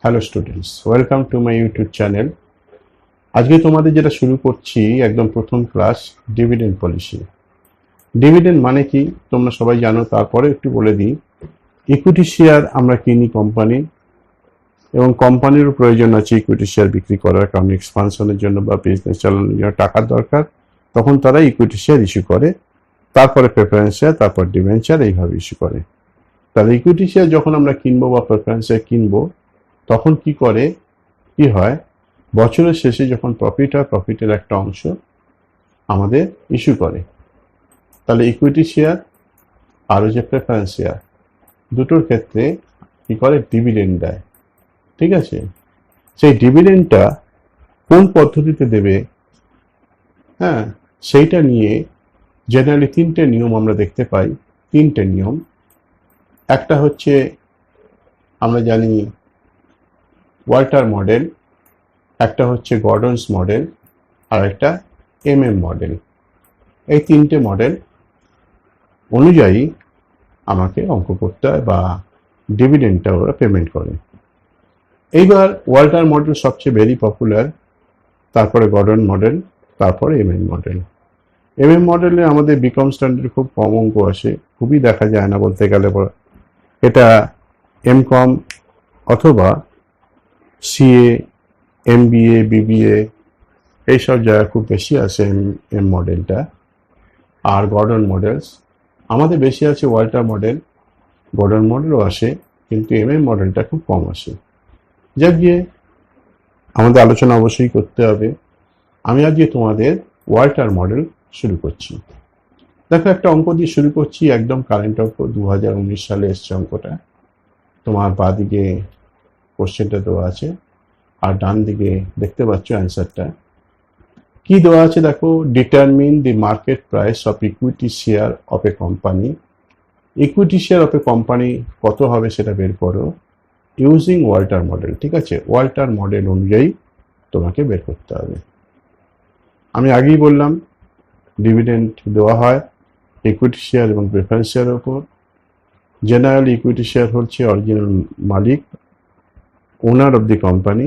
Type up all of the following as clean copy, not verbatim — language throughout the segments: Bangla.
Hello students, welcome to my YouTube channel. আজকে তোমাদের যেটা শুরু করছি একদম প্রথম ক্লাস, ডিভিডেন্ড পলিসি। ডিভিডেন্ড মানে কি তোমরা সবাই জানো, তারপরে একটু বলে দিই। ইকুইটি শেয়ার আমরা কিনি কোম্পানি, এবং কোম্পানিরও প্রয়োজন আছে ইকুইটি শেয়ার বিক্রি করার, কারণ এক্সপানশনের জন্য বা বিজনেস চালানোর জন্য টাকার দরকার। তখন তারা ইকুইটি শেয়ার ইস্যু করে, তারপরে প্রেফারেন্স শেয়ার, তারপর ডিবেঞ্চার, এইভাবে ইস্যু করে। তাহলে ইকুইটি শেয়ার যখন আমরা কিনবো বা প্রেফারেন্স শেয়ার কিনবো, তখন কি হয়, বছরের শেষে যখন প্রফিট হয়, প্রফিটের একটা অংশ আমাদের ইস্যু করে। তাহলে ইকুইটি শেয়ার আর যে প্রেফারেন্স শেয়ার, দুটোর ক্ষেত্রে কি করে, ডিভিডেন্ড দেয়। ঠিক আছে, সেই ডিভিডেন্ডটা কোন পদ্ধতিতে দেবে, হ্যাঁ, সেইটা নিয়ে জেনারেলি তিনটে নিয়ম আমরা দেখতে পাই। তিনটে নিয়ম, একটা হচ্ছে আমরা জানি ওয়াল্টার মডেল, একটা হচ্ছে গর্ডনস মডেল, আর একটা মডেল। এই তিনটে মডেল অনুযায়ী আমাকে অঙ্ক করতে হয় বা ডিভিডেন্ডটা ওরা পেমেন্ট করে। এইবার ওয়াল্টার মডেল সবচেয়ে ভেরি পপুলার, তারপরে গর্ডন মডেল, তারপরে মডেল। মডেলে আমাদের বিকম স্ট্যান্ডার্ড খুব কম অঙ্ক আসে, খুবই দেখা যায় না বলতে গেলে। এটা কম অথবা সিএ, MBA, BBA এইসব জায়গায় খুব বেশি আসে মডেলটা। আর গর্ডন মডেলস আমাদের বেশি আছে, ওয়াল্টার মডেল, গর্ডন মডেলও আসে, কিন্তু মডেলটা খুব কম আসে। যাক গিয়ে আমাদের আলোচনা অবশ্যই করতে হবে। আমি আজকে তোমাদের ওয়াল্টার মডেল শুরু করছি। দেখো, একটা অঙ্ক দিয়ে শুরু করছি, একদম কারেন্ট অঙ্ক, 2019 সালে এসছে অঙ্কটা। তোমার বাঁদিকে কোশ্চেনটা দেওয়া আছে, আর ডান দিকে দেখতে পাচ্ছ অ্যান্সারটা। কি দেওয়া আছে দেখো, determine the market price of equity share of a company. Equity share of a company কত হবে সেটা বের করো ইউজিং ওয়াল্টার মডেল। ঠিক আছে, ওয়াল্টার মডেল অনুযায়ী তোমাকে বের করতে হবে। আমি আগেই বললাম ডিভিডেন্ড দেওয়া হয় ইকুইটি শেয়ার এবং প্রেফারেন্স শেয়ারের উপর। জেনারেল ইকুইটি শেয়ার হচ্ছে original Malik, owner of the company.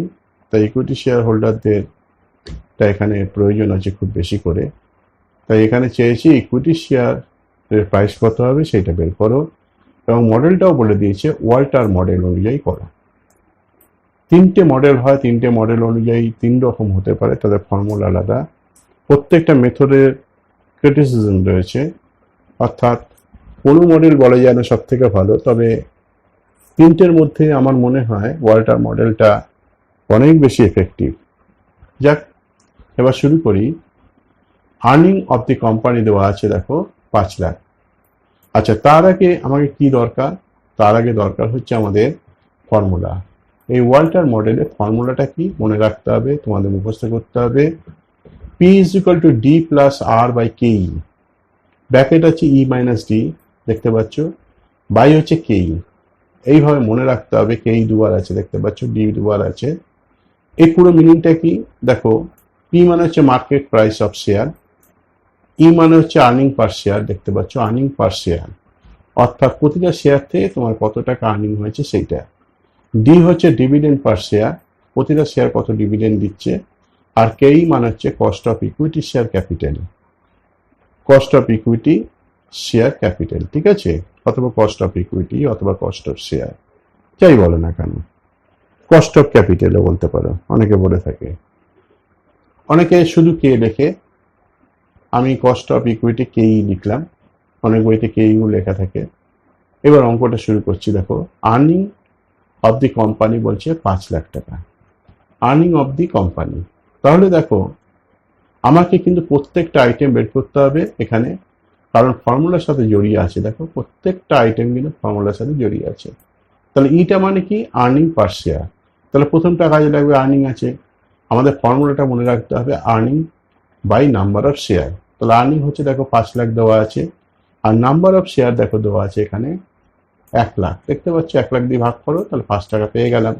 তাই ইকুইটি শেয়ার হোল্ডারদের এখানে প্রয়োজন আছে খুব বেশি করে। তাই এখানে চেয়েছি ইকুইটি শেয়ারের প্রাইস কত হবে সেটা বের করো, এবং মডেলটাও বলে দিয়েছে ওয়াল্টার মডেল অনুযায়ী করো। তিনটে মডেল হয়, তিনটে মডেল অনুযায়ী তিন রকম হতে পারে, তাদের ফর্মুলা আলাদা। প্রত্যেকটা মেথডের ক্রিটিসিজম রয়েছে, অর্থাৎ কোনো মডেল বলা যায় না সব থেকে ভালো, তবে তিনটের মধ্যে আমার মনে হয় ওয়াল্টার মডেলটা অনেক বেশি এফেক্টিভ। যাক, এবার শুরু করি। আর্নিং অফ দি কোম্পানি দেওয়া আছে দেখো 5 লাখ। আচ্ছা, তার আগে আমাকে কি দরকার? তার আগে দরকার হচ্ছে আমাদের ফর্মুলা। এই ওয়াল্টার মডেলের ফর্মুলাটা কি মনে রাখতে হবে, তোমাদের মুখস্থ করতে হবে। P is equal to D plus R by KE, bracket আছে E minus D, দেখতে পাচ্ছ, বাই হচ্ছে KE। এইভাবে মনে রাখতে হবে। KE দুবার আছে দেখতে পাচ্ছ, D দুবার আছে। এই পুরো মিনিংটা কি দেখো, P মানে হচ্ছে market price of share, E মানে হচ্ছে আর্নিং পার শেয়ার, দেখতে পাচ্ছ আর্নিং পার শেয়ার, অর্থাৎ প্রতিটা শেয়ার থেকে তোমার কত টাকা আর্নিং হয়েছে সেইটা। ডি হচ্ছে ডিভিডেন্ড পার শেয়ার, প্রতিটা শেয়ার কত ডিভিডেন্ড দিচ্ছে। আর কেই মানে হচ্ছে cost of equity share capital, cost of equity share capital. ঠিক আছে, অথবা কস্ট অফ ইকুইটি অথবা কস্ট অফ শেয়ার, যাই বলো না কেন, কস্ট অফ ক্যাপিটালও বলতে পারো, অনেকে বলে থাকে। অনেকে শুধু কে লেখে, আমি কস্ট অফ ইকুইটি কেই লিখলাম, অনেক বইতে কেইও লেখা থাকে। এবার অঙ্কটা শুরু করছি। দেখো, আর্নিং অফ দি কোম্পানি বলছে 5 লাখ টাকা, আর্নিং অফ দি কোম্পানি। তাহলে দেখো, আমাকে কিন্তু প্রত্যেকটা আইটেম বের করতে হবে এখানে, কারণ ফর্মুলার সাথে জড়িয়ে আছে। দেখো, প্রত্যেকটা আইটেম কিন্তু ফর্মুলার সাথে জড়িয়ে আছে। তাহলে ইটা মানে কি, আর্নিং পার শেয়ার। তাহলে প্রথমটা কাজে লাগবে, আর্নিং আছে, আমাদের ফর্মুলাটা মনে রাখতে হবে earning by number of share. তাহলে আর্নিং হচ্ছে দেখো 5 লাখ দেওয়া আছে, আর নাম্বার অফ শেয়ার দেখো দেওয়া আছে এখানে 1 লাখ, দেখতে পাচ্ছ 1 লাখ দিয়ে ভাগ করো, তাহলে 5 টাকা পেয়ে গেলাম।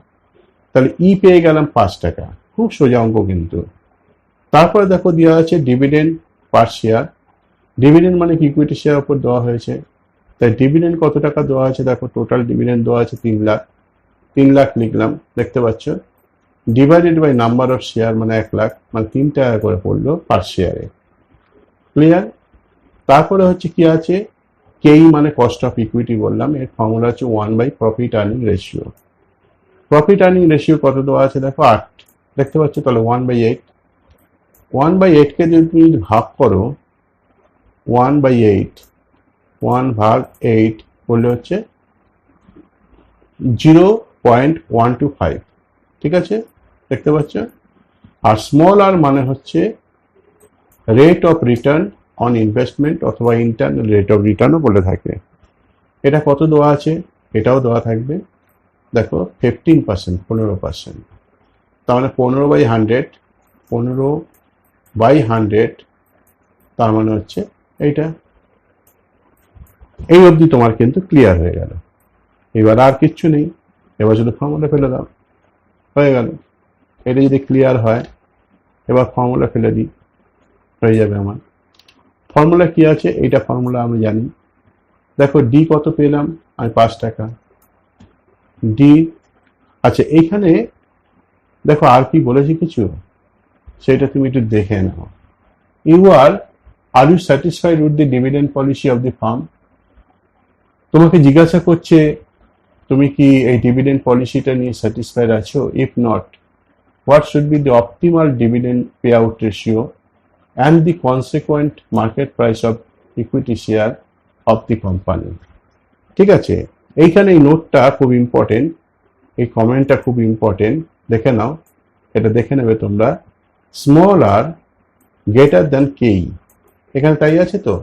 তাহলে পেয়ে গেলাম 5 টাকা, খুব সোজা অঙ্ক কিন্তু। তারপরে দেখো দেওয়া আছে ডিভিডেন্ড পার শেয়ার। ডিভিডেন্ড মানে কি, ইকুইটি শেয়ার উপর দেওয়া হয়েছে, তাই ডিভিডেন্ড কত টাকা দেওয়া আছে দেখো, টোটাল ডিভিডেন্ড দেওয়া আছে 3 লাখ। 3 লাখ লিখলাম, দেখতে পাচ্ছ, divided by number of share মানে 1 লাখ, মানে 3 টাকা করে পড়লো পার শেয়ারে। ক্লিয়ার? তারপরে হচ্ছে কি আছে, কেই মানে কস্ট অফ ইকুইটি বললাম, এর ফর্মুলা হচ্ছে 1 by profit earning ratio. Profit earning ratio কত দেওয়া আছে দেখো, 8, দেখতে পাচ্ছ, তাহলে 1/8। 1/8 কে যদি তুমি ভাগ করো, 1/8, 1/8 করলে হচ্ছে 0.125, ঠিক আছে, দেখতে পাচ্ছ। আর স্মল আর মানে হচ্ছে rate of return on investment অথবা ইন্টারনাল রেট অফ রিটার্নও বলে থাকে। এটা কত দেওয়া আছে, এটাও দেওয়া থাকবে, দেখো 15%, 15%, তার মানে 15/100, 15/100, তার মানে হচ্ছে এইটা। এই অবধি তোমার কিন্তু ক্লিয়ার হয়ে গেল। এবার আর কিচ্ছু নেই, এবার শুধু ফর্মুলা ফেলে দাও, হয়ে গেল। এটা যদি ক্লিয়ার হয়, এবার ফর্মুলা ফেলে দিই, হয়ে যাবে আমার। ফর্মুলা কি আছে, এইটা ফর্মুলা আমি জানি। দেখো ডি কত পেলাম আমি, 5 টাকা ডি। আচ্ছা, এইখানে দেখো আর কি বলেছি কিছু, সেটা তুমি একটু দেখে নাও। Are you satisfied with the dividend policy of the farm? তোমাকে জিজ্ঞাসা করছে তুমি কি এই ডিভিডেন্ড পলিসিটা নিয়ে স্যাটিসফাইড আছো? If not, what should be the optimal dividend payout ratio and the consequent market price of equity share of the company? ঠিক আছে, এইখানে এই নোটটা খুব ইম্পর্টেন্ট, এই কমেন্টটা খুব ইম্পর্টেন্ট, দেখে নাও, এটা দেখে নেবে তোমরা। স্মল আর গ্রেটার দ্যান কেই, এখানে তাই আছে তো,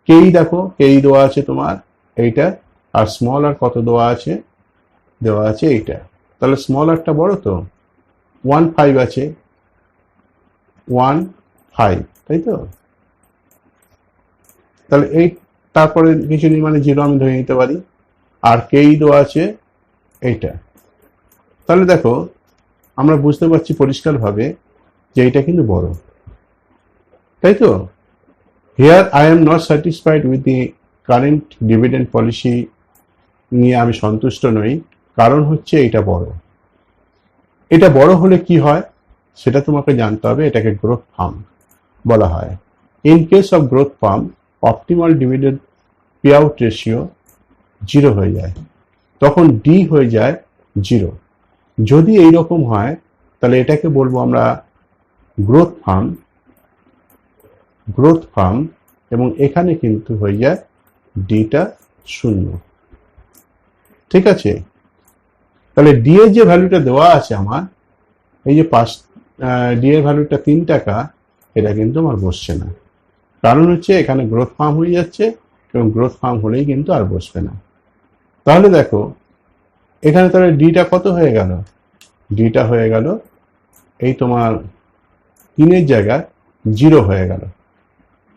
কেই দেখো, কেই দেওয়া আছে তোমার এইটা, আর স্মল আর কত দেওয়া আছে, দেওয়া আছে এইটা, তাহলে স্মল আরটা বড় তো, 1.5 আছে, 1.5, তাই তো। তাহলে এই তারপরে কিছু নেই মানে 0 আমি ধরে নিতে পারি, আর কেই দেওয়া আছে এইটা। তাহলে দেখো আমরা বুঝতে পারছি পরিষ্কারভাবে যে এইটা কিন্তু বড়, তাই তো। Here I am not satisfied with the current dividend policy, নিয়ে আমি সন্তুষ্ট নই, কারণ হচ্ছে এটা বড়। এটা বড় হলে কি হয় সেটা তোমাকে জানতে হবে, এটাকে গ্রোথ ফার্ম বলা হয়। In case of growth farm, optimal dividend pay out ratio 0 হয়ে যায়, তখন ডি হয়ে যায় 0। যদি এইরকম হয় তাহলে এটাকে বলবো আমরা গ্রোথ ফার্ম, গ্রোথ ফার্ম, এবং এখানে কিন্তু হয়ে যায় ডিটা 0, ঠিক আছে। তাহলে ডি এর যে ভ্যালুটা দেওয়া আছে আমার, এই যে ডি এর ভ্যালুটা 3 টাকা, এটা কিন্তু আমার বসছে না, কারণ হচ্ছে এখানে গ্রোথ ফার্ম হয়ে যাচ্ছে, এবং গ্রোথ ফার্ম হলেই কিন্তু আর বসবে না। তাহলে দেখো এখানে তাহলে ডিটা কত হয়ে গেল, ডিটা হয়ে গেল এই তোমার 3 জায়গায় 0 হয়ে গেল,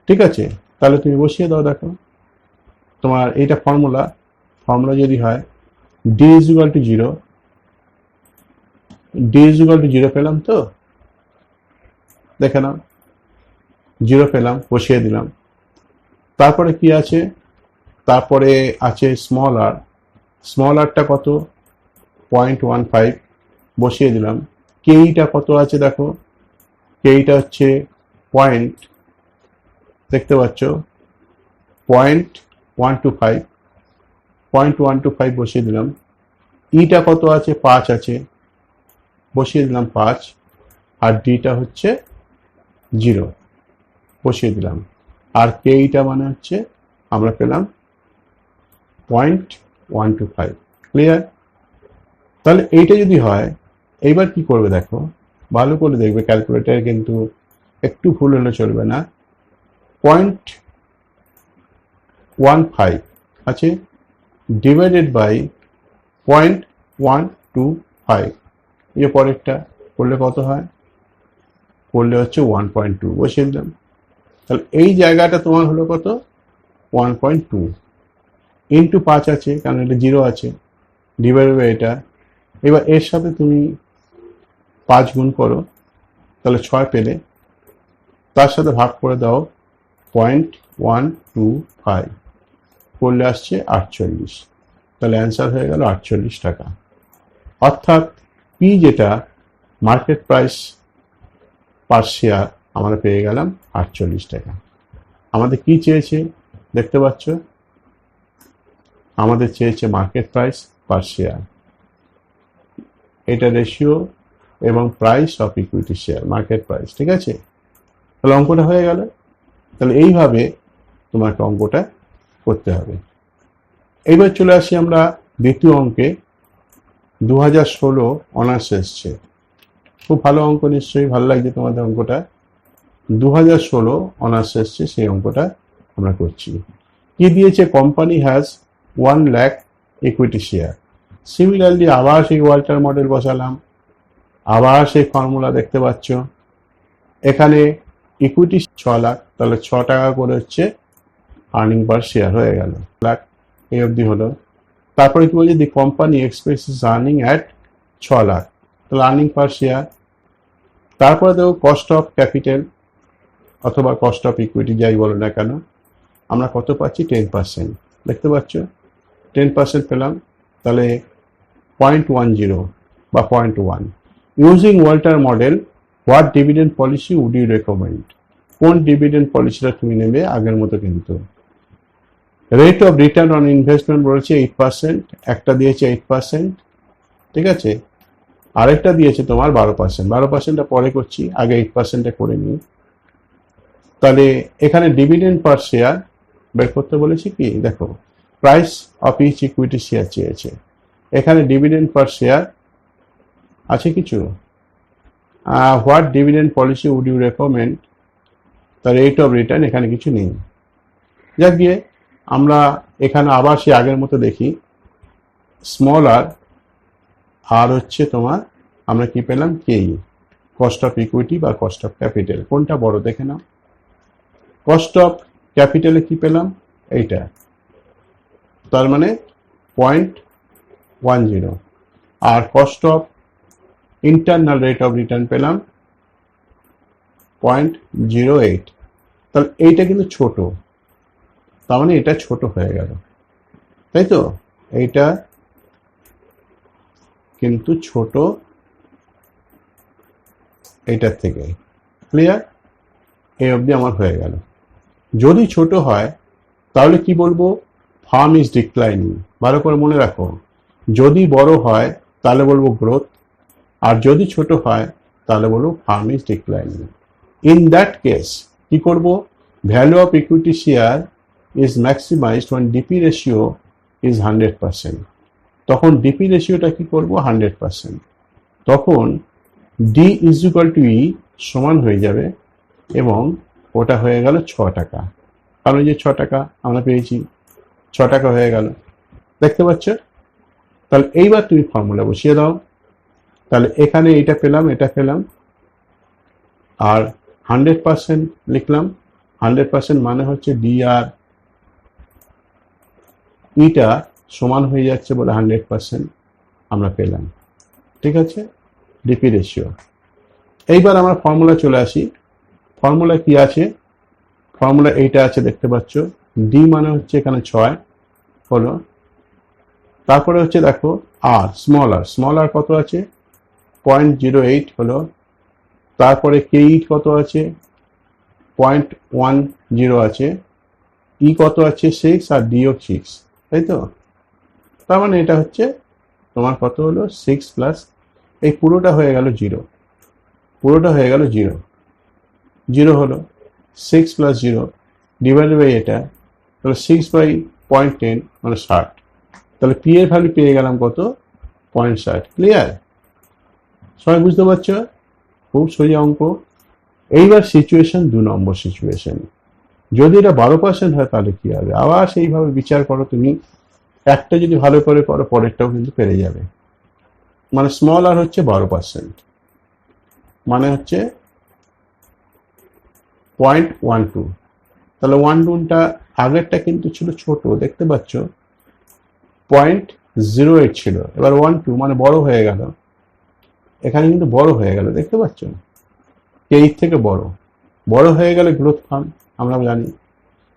ঠিক আছে। তাহলে তুমি বসিয়ে দাও, দেখো তোমার এইটা ফর্মুলা, ফর্মুলা যদি হয় D is equal two 0, D is equal two 0 পেলাম তো, দেখে নাও 0 পেলাম, বসিয়ে দিলাম। তারপরে কি আছে, তারপরে আছে স্মল আর, স্মল আরটা কত, 0.15, বসিয়ে দিলাম। কেইটা কত আছে দেখো, কেইটা হচ্ছে পয়েন্ট, দেখতে পাচ্ছ 0.125, 0.125 বসিয়ে দিলাম। ইটা কত আছে, 5 আছে, বসিয়ে দিলাম 5, আর ডিটা হচ্ছে 0, বসিয়ে দিলাম। আর কেইটা মানে হচ্ছে আমরা পেলাম 0.125, ক্লিয়ার। তাহলে এইটা যদি হয়, এইবার কি করবে দেখো, ভালো করে দেখবে, ক্যালকুলেটার কিন্তু একটু ভুল হলে চলবে না। 0.15 আছে ডিভাইডেড বাই 0.125, এই পরেরটা করলে কত হয়, করলে হচ্ছে 1.2, বসিয়ে দিলাম। তাহলে এই জায়গাটা তোমার হলো কত, 1.2 ইন্টু 5 আছে, কারণ এটা 0 আছে, ডিভাইডেড বাই এটা। এবার এর সাথে তুমি 5 গুণ করো, তাহলে 6 পেলে, তার সাথে ভাগ করে দাও 0.125, করলে আসছে 48, তাহলে অ্যান্সার হয়ে গেল 48 টাকা। অর্থাৎ পি যেটা মার্কেট প্রাইস পার শেয়ার আমরা পেয়ে গেলাম 48 টাকা। আমাদের কি চেয়েছে দেখতে পাচ্ছ, আমাদের চেয়েছে মার্কেট প্রাইস পার শেয়ার, এটা রেশিও এবং price of equity share market price. ঠিক আছে, তাহলে অঙ্কটা হয়ে গেল। তাহলে এইভাবে তোমাকে অঙ্কটা করতে হবে। এইবার চলে আসি আমরা দ্বিতীয় অঙ্কে। 2016 অনার্স এসছে, খুব ভালো অঙ্ক, নিশ্চয়ই ভালো লাগছে তোমাদের অঙ্কটা। 2016 অনার্স এসছে, সেই অঙ্কটা আমরা করছি। কি দিয়েছে, company has 1 lakh equity share. Similarly আবার সেই ওয়াল্টার মডেল বসালাম, আবার সেই ফর্মুলা দেখতে পাচ্ছ। এখানে ইকুইটি 6 লাখ, তাহলে 6 টাকা করে হচ্ছে আর্নিং পার শেয়ার হয়ে গেল, লাখ এই অবধি হলো। তারপরে কি বলছে, the company expects earning at 6 lakh, তাহলে আর্নিং পার শেয়ার। তারপরে দেখো কস্ট অফ ক্যাপিটাল অথবা কস্ট অফ ইকুইটি যাই বলো না কেন, আমরা কত পাচ্ছি, 10%। দেখতে পাচ্ছ 10% পেলাম, তাহলে 0.10 বা 0.1। Using Walter model, what dividend policy would you recommend? কোন ডিভিডেন্ড পলিসিটা তুমি নেবে আগের মতো কিন্তু। Rate of return on investment বলেছে 8%, একটা দিয়েছে 8%। ঠিক আছে, আরেকটা দিয়েছে তোমার 12%। 12%টা পরে করছি, আগে 8%টা করে নিই। তাহলে এখানে ডিভিডেন্ড পার শেয়ার বের করতে বলেছি কি, দেখো price of each equity share চেয়েছে, এখানে ডিভিডেন্ড পার শেয়ার আছে কিছু। What dividend policy would you recommend, তার রেট অফ রিটার্ন এখানে কিছু নেই। যাক গিয়ে আমরা এখানে আবার সে আগের মতো দেখি, স্মল আর হচ্ছে তোমার আমরা কি পেলাম, কেই, কস্ট অফ ইকুইটি বা কস্ট অফ ক্যাপিটাল, কোনটা বড় দেখে নাও। কস্ট অফ ক্যাপিটালে কি পেলাম, এইটা, তার মানে 0.10। আর cost of internal rate of return পেলাম 0.08। তাহলে এইটা কিন্তু ছোট, তার মানে এটা ছোট হয়ে গেল, তাই তো, এইটা কিন্তু ছোট এইটার থেকে। ক্লিয়ার, এই অবধি আমার হয়ে গেল। যদি ছোট হয় তাহলে কি বলবো, ফার্ম ইজ ডিক্লাইনিং। ভালো করে মনে রাখো, যদি বড় হয় তাহলে বলবো গ্রোথ, আর যদি ছোট হয় তাহলে বলবো firm is declining. In that case কি করব, value of equity share is maximized when DP ratio is 100%। তখন ডিপি রেশিওটা কি করব, 100%। তখন D is equal to E সমান হয়ে যাবে, এবং ওটা হয়ে গেল 6 টাকা। কারণ যে 6 টাকা আমরা পেয়েছি, 6 টাকা হয়ে গেল, দেখতে পাচ্ছ। তাহলে এইবার তুমি ফর্মুলা বসিয়ে দাও। তাহলে এখানে এটা পেলাম, এটা পেলাম, আর 100% লিখলাম। 100% মানে হচ্ছে ডি আর ইটা সমান হয়ে যাচ্ছে বলে 100% আমরা পেলাম। ঠিক আছে, ডিপি রেশিও। এইবার আমরা ফর্মুলা চলে আসি। ফর্মুলা কি আছে, ফর্মুলা এইটা আছে দেখতে পাচ্ছ। ডি মানে হচ্ছে এখানে 6 হলো, তারপরে হচ্ছে দেখো আর স্মল আর কত আছে, 0.08 হলো। তারপরে কে8 কত আছে, 0.10 আছে। ই কত আছে, 6, আর ডিও 6, তাই তো। তার মানে এটা হচ্ছে তোমার কত হলো, 6 প্লাস এই পুরোটা হয়ে গেল 0, পুরোটা হয়ে গেল 0, 0 হলো 6 প্লাস 0 ডিভাইডেড বাই এটা, তাহলে 6/0.10 মানে 60। তাহলে পি এর ভ্যালু পেয়ে গেলাম কত, 0.60। ক্লিয়ার, সবাই বুঝতে পারছো, খুব সোজা অঙ্ক। এইবার সিচুয়েশন 2 নম্বর সিচুয়েশন, যদি এটা 12% হয় তাহলে কি হবে, আবার সেইভাবে বিচার করো তুমি। একটা যদি ভালো করে করো পরেরটাও কিন্তু পেরে যাবে। মানে স্মল আর হচ্ছে 12%, মানে হচ্ছে 0.12। তাহলে 12টা আগেরটা কিন্তু ছিল ছোট, দেখতে পাচ্ছ 0.08 ছিল, এবার 12 মানে বড় হয়ে গেল, এখানে কিন্তু বড় হয়ে গেল, দেখতে পাচ্ছ, এই থেকে বড় হয়ে গেলে গ্রোথ ফার্ম আমরা জানি।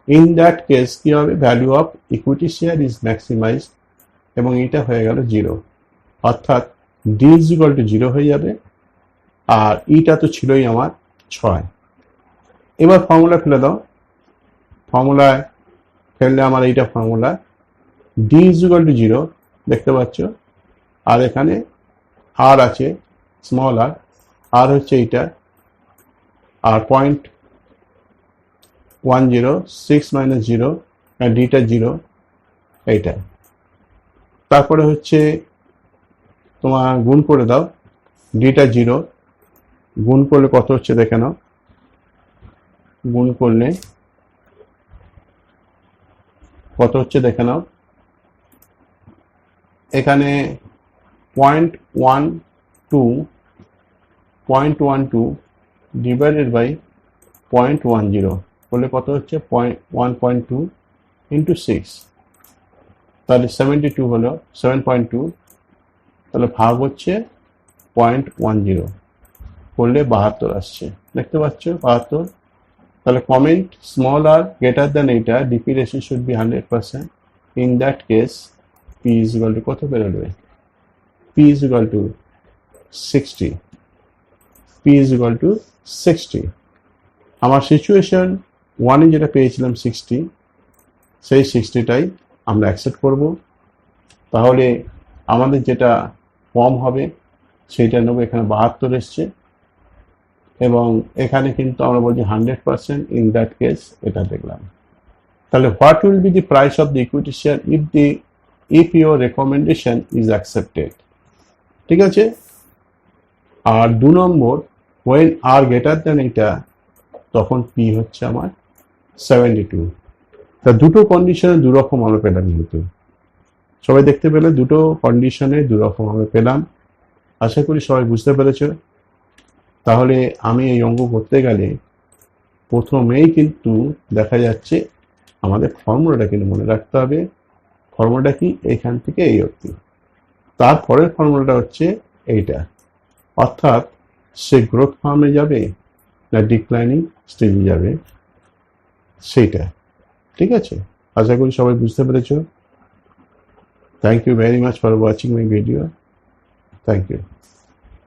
ইন দ্যাট কেস কি হবে, value of equity share is maximized, এবং এটা হয়ে গেল 0। অর্থাৎ ডি ইজ ইকুয়াল টু 0 হয়ে যাবে, আর ইটা তো ছিলই আমার 6। এবার ফর্মুলা ফেলে দাও, ফর্মুলায় ফেললে আমার এইটা formula, D is equal two 0 দেখতে পাচ্ছ, আর এখানে আর আছে স্মল আর হচ্ছে এইটা, আর 0.10 6 মাইনাস 0, আর ডিটা 0 এইটা। তারপরে হচ্ছে তোমার গুণ করে দাও, ডিটা 0 গুণ করলে কত হচ্ছে দেখে নাও, গুণ করলে কত হচ্ছে দেখে নাও, এখানে 0.12 ডিভাইডেড বাই 0.10 করলে কত হচ্ছে 1.2 ইন্টু 6, তাহলে 72 হলো 7.2, তাহলে ভাগ হচ্ছে 0.10 করলে 72 আসছে, দেখতে পাচ্ছ 72। তাহলে কমেন্ট স্মল আর গ্রেটার দেন এইটা, DP ratio should be 100%, in that case P is equal two কত বেরোবে, P is equal two 60, P is equal two 60। আমার সিচুয়েশন 1-এ যেটা পেয়েছিলাম 60, সেই 60টাই আমরা অ্যাকসেপ্ট করব। তাহলে আমাদের যেটা কম হবে সেইটা নেব, এখানে 72 এসছে, এবং এখানে কিন্তু আমরা বলছি 100%, ইন দ্যাট কেস এটা দেখলাম। তাহলে what will be the price of the equity share if your recommendation is accepted, ঠিক আছে। আর 2 নম্বর, ওয়েন আর গ্রেটার দেন এটা, তখন পি হচ্ছে আমার 72। তা দুটো কন্ডিশনে দুরকম আমরা পেলাম, কিন্তু সবাই দেখতে পেলে দুটো কন্ডিশনে দুরকম আমরা পেলাম। আশা করি সবাই বুঝতে পেরেছ। তাহলে আমি এই অঙ্ক করতে গেলে প্রথমেই কিন্তু দেখা যাচ্ছে আমাদের ফর্মুলাটা কিন্তু মনে রাখতে হবে। ফর্মুলাটা কি, এইখান থেকে এই অবধি। তারপরের ফর্মুলাটা হচ্ছে এইটা, অর্থাৎ সে গ্রোথ ফর্মে যাবে না ডিক্লাইনিং স্টেজে যাবে, সেইটা, ঠিক আছে। আশা করি সবাই বুঝতে পেরেছ। Thank you very much for watching my video. Thank you.